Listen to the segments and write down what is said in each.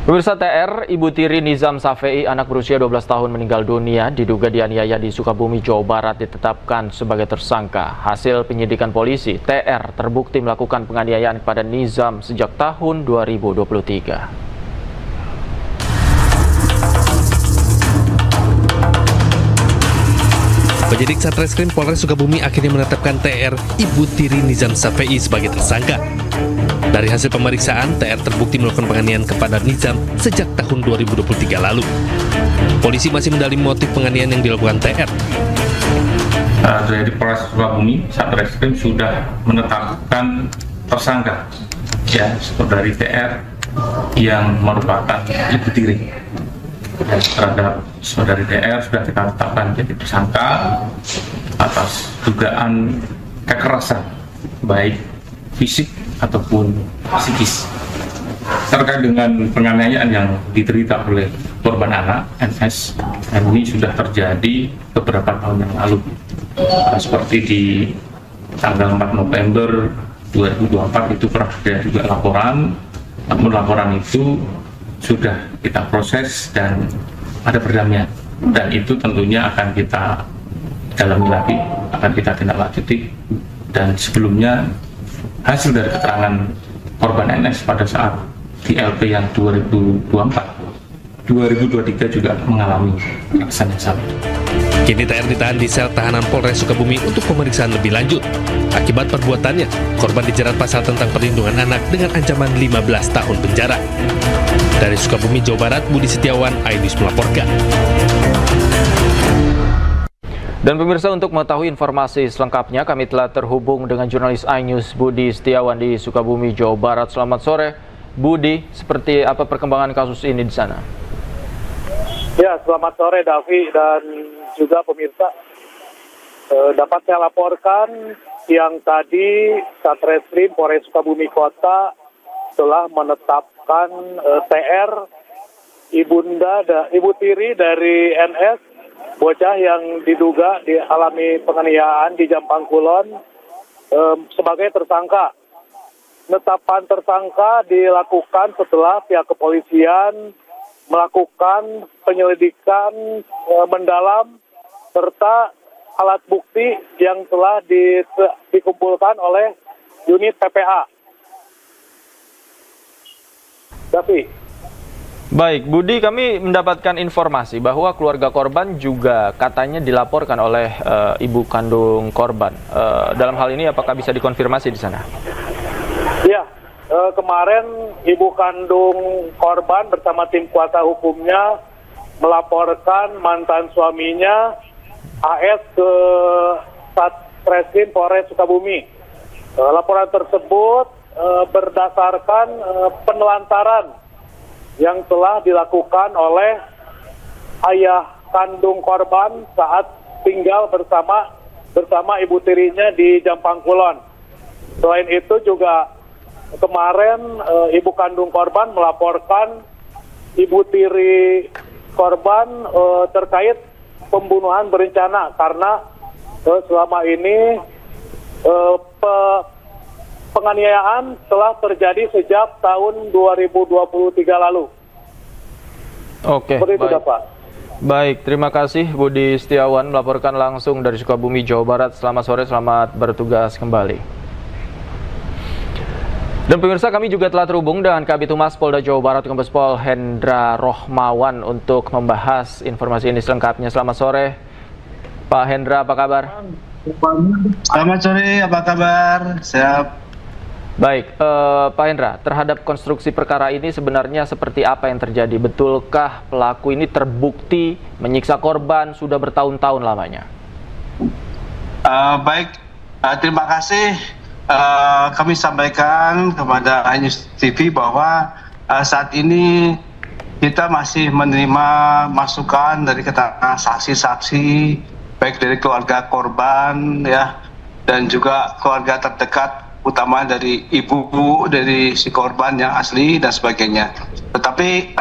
Pemirsa, TR, Ibu Tiri Nizam Safei, anak berusia 12 tahun meninggal dunia, diduga dianiaya di Sukabumi, Jawa Barat, ditetapkan sebagai tersangka. Hasil penyidikan polisi, TR terbukti melakukan penganiayaan kepada Nizam sejak tahun 2023. Penyidik Satreskrim Polres Sukabumi akhirnya menetapkan TR, Ibu Tiri Nizam Safei sebagai tersangka. Dari hasil pemeriksaan, TR terbukti melakukan penganiayaan kepada Nizam sejak tahun 2023 lalu. Polisi masih mendalami motif penganiayaan yang dilakukan TR. Dari Polres Sukabumi, Satreskrim sudah menetapkan tersangka, ya, saudari TR yang merupakan Ibu Tiri. Terhadap saudari TR sudah kita tetapkan jadi tersangka atas dugaan kekerasan baik fisik ataupun psikis terkait dengan penganiayaan yang diderita oleh korban anak NS, dan ini sudah terjadi beberapa tahun yang lalu, seperti di tanggal 4 November 2024 itu pernah ada juga laporan, namun laporan itu sudah kita proses dan ada perdamaian, dan itu tentunya akan kita dalami lagi, akan kita tindak lanjuti. Dan sebelumnya hasil dari keterangan korban NS pada saat di LP yang 2023 juga mengalami kekerasan yang sama. Kini TR ditahan di sel tahanan Polres Sukabumi untuk pemeriksaan lebih lanjut. Akibat perbuatannya, korban dijerat pasal tentang perlindungan anak dengan ancaman 15 tahun penjara. Dari Sukabumi, Jawa Barat, Budi Setiawan, iNews melaporkan. Dan pemirsa, untuk mengetahui informasi selengkapnya, kami telah terhubung dengan jurnalis iNews Budi Setiawan di Sukabumi, Jawa Barat. Selamat sore, Budi. Seperti apa perkembangan kasus ini di sana? Ya, selamat sore Davi dan juga pemirsa. Dapat saya laporkan, siang tadi Satreskrim Polres Sukabumi Kota telah menetapkan TR, Ibu Tiri dari NS, bocah yang diduga dialami penganiayaan di Jampang Kulon, sebagai tersangka. Penetapan tersangka dilakukan setelah pihak kepolisian melakukan penyelidikan mendalam serta alat bukti yang telah dikumpulkan oleh unit PPA. Davi. Baik, Budi, kami mendapatkan informasi bahwa keluarga korban juga katanya dilaporkan oleh ibu kandung korban. Dalam hal ini apakah bisa dikonfirmasi di sana? Ya, kemarin ibu kandung korban bersama tim kuasa hukumnya melaporkan mantan suaminya AS ke Satreskrim Polres Sukabumi. Laporan tersebut berdasarkan penelantaran yang telah dilakukan oleh ayah kandung korban saat tinggal bersama ibu tirinya di Jampang Kulon. Selain itu juga kemarin ibu kandung korban melaporkan ibu tiri korban terkait pembunuhan berencana karena selama ini penganiayaan telah terjadi sejak tahun 2023 lalu. Oke, seperti itu, baik. Pak. Baik, terima kasih Budi Setiawan melaporkan langsung dari Sukabumi, Jawa Barat. Selamat sore, selamat bertugas kembali. Dan pemirsa, kami juga telah terhubung dengan Kabid Humas Polda Jawa Barat, Kombes Pol Hendra Rohmawan untuk membahas informasi ini selengkapnya. Selamat sore, Pak Hendra, apa kabar? Selamat sore, apa kabar? Siap. Baik, Pak Hendra, terhadap konstruksi perkara ini sebenarnya seperti apa yang terjadi? Betulkah pelaku ini terbukti menyiksa korban sudah bertahun-tahun lamanya? Baik, terima kasih. Kami sampaikan kepada iNews TV bahwa saat ini kita masih menerima masukan dari keterangan saksi-saksi, baik dari keluarga korban, ya, dan juga keluarga terdekat, utama dari ibu dari si korban yang asli dan sebagainya. Tetapi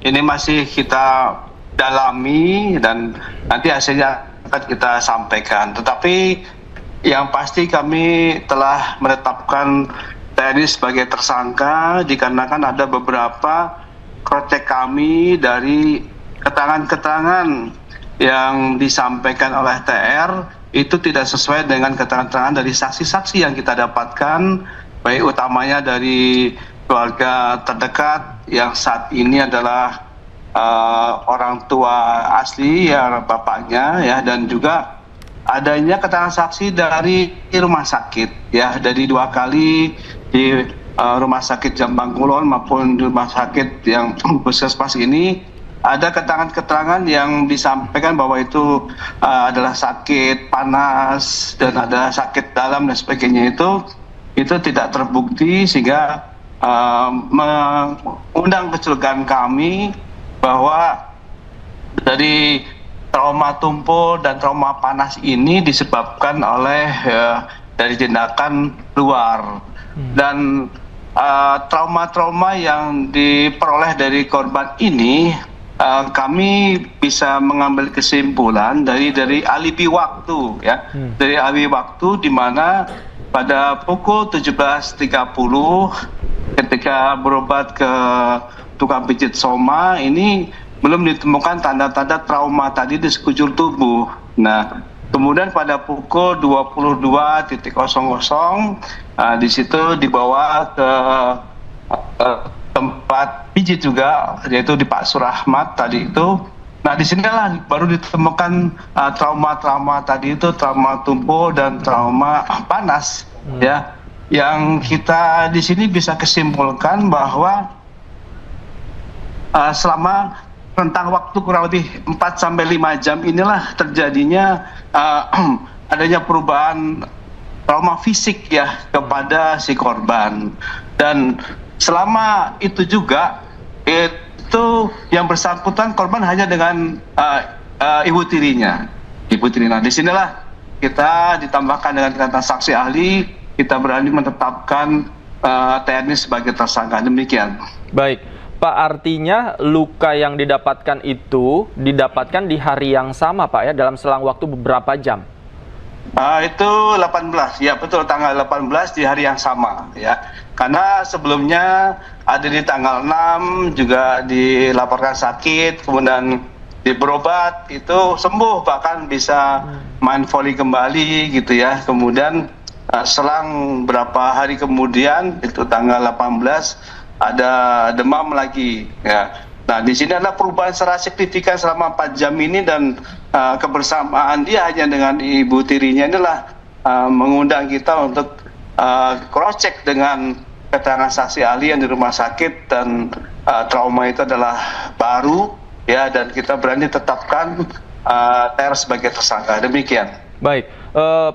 ini masih kita dalami dan nanti hasilnya akan kita sampaikan. Tetapi yang pasti kami telah menetapkan TNI sebagai tersangka dikarenakan ada beberapa cross-check kami dari keterangan-keterangan yang disampaikan oleh TR itu tidak sesuai dengan keterangan dari saksi-saksi yang kita dapatkan, baik utamanya dari keluarga terdekat yang saat ini adalah orang tua asli ya bapaknya ya, dan juga adanya keterangan saksi dari rumah sakit ya, dari 2 kali di rumah sakit Jambang Kulon maupun di rumah sakit yang puskesmas ini ada keterangan-keterangan yang disampaikan bahwa itu adalah sakit panas dan ada sakit dalam dan sebagainya, itu tidak terbukti, sehingga mengundang kecurigaan kami bahwa dari trauma tumpul dan trauma panas ini disebabkan oleh dari tindakan luar. Dan trauma-trauma yang diperoleh dari korban ini kami bisa mengambil kesimpulan dari alibi waktu ya, dari alibi waktu di mana pada pukul 17.30 ketika berobat ke tukang pijit soma ini belum ditemukan tanda-tanda trauma tadi di sekujur tubuh. Nah, kemudian pada pukul 22.00 di situ dibawa ke tempat pijit juga, yaitu di Pak Surahmat tadi itu. Nah, di sinilah baru ditemukan trauma-trauma tadi itu, trauma tumpul dan trauma panas ya. Yang kita di sini bisa kesimpulkan bahwa selama rentang waktu kurang lebih 4-5 jam inilah terjadinya adanya perubahan trauma fisik ya kepada si korban. Dan selama itu juga itu yang bersangkutan korban hanya dengan ibu tirinya. Nah, disinilah kita ditambahkan dengan kata saksi ahli, kita berani menetapkan TNI sebagai tersangka. Demikian. Baik, Pak, artinya luka yang didapatkan itu didapatkan di hari yang sama, Pak, ya, dalam selang waktu beberapa jam. Itu 18, ya betul, tanggal 18 di hari yang sama ya. Karena sebelumnya ada di tanggal 6 juga dilaporkan sakit, kemudian berobat itu sembuh, bahkan bisa main voli kembali gitu ya. Kemudian selang berapa hari kemudian itu tanggal 18 ada demam lagi ya. Nah, di sini adalah perubahan secara signifikan selama 4 jam ini, dan kebersamaan dia hanya dengan ibu tirinya inilah mengundang kita untuk cross-check dengan keterangan saksi ahli yang di rumah sakit, dan trauma itu adalah baru ya, dan kita berani tetapkan TR sebagai tersangka. Demikian. Baik,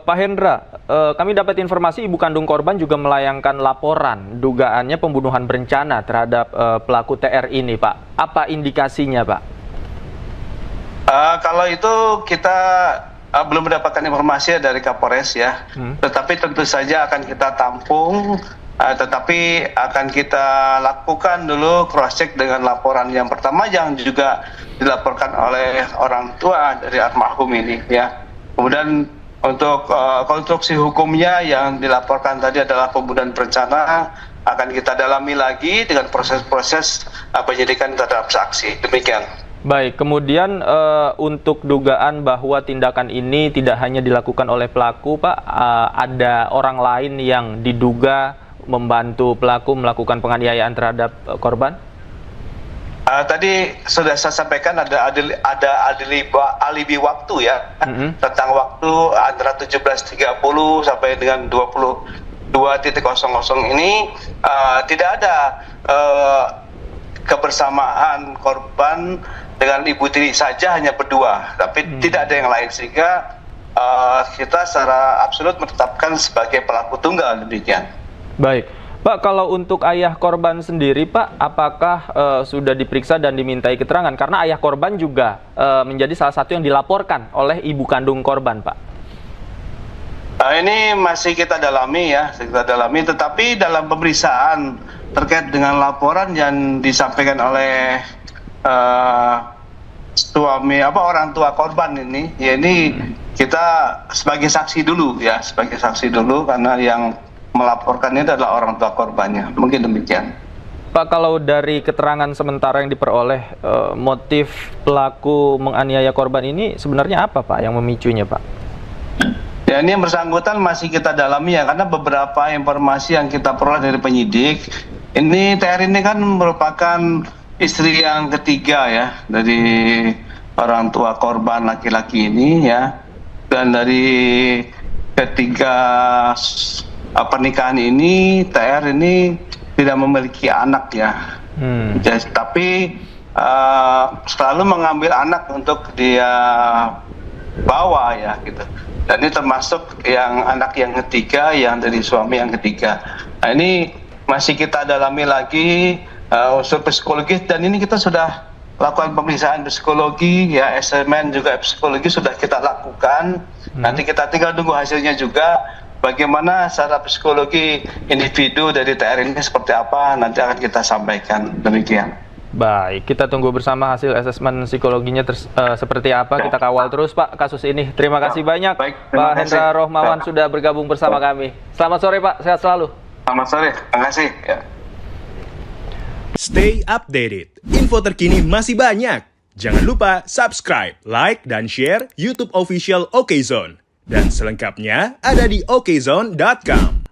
Pak Hendra, kami dapat informasi ibu kandung korban juga melayangkan laporan dugaannya pembunuhan berencana terhadap pelaku TR ini, Pak. Apa indikasinya, Pak? Kalau itu kita belum mendapatkan informasi dari Kapolres ya, tetapi tentu saja akan kita tampung, tetapi akan kita lakukan dulu cross-check dengan laporan yang pertama yang juga dilaporkan oleh orang tua dari almarhum ini ya. Kemudian untuk konstruksi hukumnya yang dilaporkan tadi adalah pembunuhan berencana, akan kita dalami lagi dengan proses-proses penyidikan terhadap saksi. Demikian. Baik, kemudian untuk dugaan bahwa tindakan ini tidak hanya dilakukan oleh pelaku, Pak, ada orang lain yang diduga membantu pelaku melakukan penganiayaan terhadap korban? Tadi sudah saya sampaikan ada alibi waktu ya, tentang waktu antara 17.30 sampai dengan 22.00 ini tidak ada kebersamaan korban dengan ibu tiri saja, hanya berdua, tapi tidak ada yang lain, sehingga kita secara absolut menetapkan sebagai pelaku tunggal. Demikian. Baik. Pak, kalau untuk ayah korban sendiri, Pak, apakah sudah diperiksa dan dimintai keterangan? Karena ayah korban juga menjadi salah satu yang dilaporkan oleh ibu kandung korban, Pak. Ini masih kita dalami ya, tetapi dalam pemeriksaan terkait dengan laporan yang disampaikan oleh orang tua korban ini, ya ini kita sebagai saksi dulu ya, karena yang melaporkannya adalah orang tua korbannya. Mungkin demikian. Pak, kalau dari keterangan sementara yang diperoleh, motif pelaku menganiaya korban ini sebenarnya apa Pak yang memicunya Pak? Ya, ini yang bersangkutan masih kita dalami ya, karena beberapa informasi yang kita peroleh dari penyidik, ini TR ini kan merupakan istri yang ketiga ya dari orang tua korban laki-laki ini ya, dan dari ketiga pernikahan ini TR ini tidak memiliki anak ya. Tapi selalu mengambil anak untuk dia bawa ya gitu. Dan ini termasuk yang anak yang ketiga yang dari suami yang ketiga. Nah, ini masih kita dalami lagi unsur psikologis, dan ini kita sudah lakukan pemeriksaan psikologi ya, asesmen juga psikologi sudah kita lakukan. Nanti kita tinggal tunggu hasilnya juga, bagaimana secara psikologi individu dari TR ini seperti apa, nanti akan kita sampaikan. Demikian. Baik, kita tunggu bersama hasil asesmen psikologinya seperti apa. Kita kawal terus Pak kasus ini. Terima kasih banyak. Baik, Pak Hendra Rohmawan sudah bergabung bersama kami. Selamat sore Pak, sehat selalu. Selamat sore, terima kasih. Ya. Stay updated. Info terkini masih banyak. Jangan lupa subscribe, like, dan share YouTube official OKZone. Dan selengkapnya ada di okezone.com.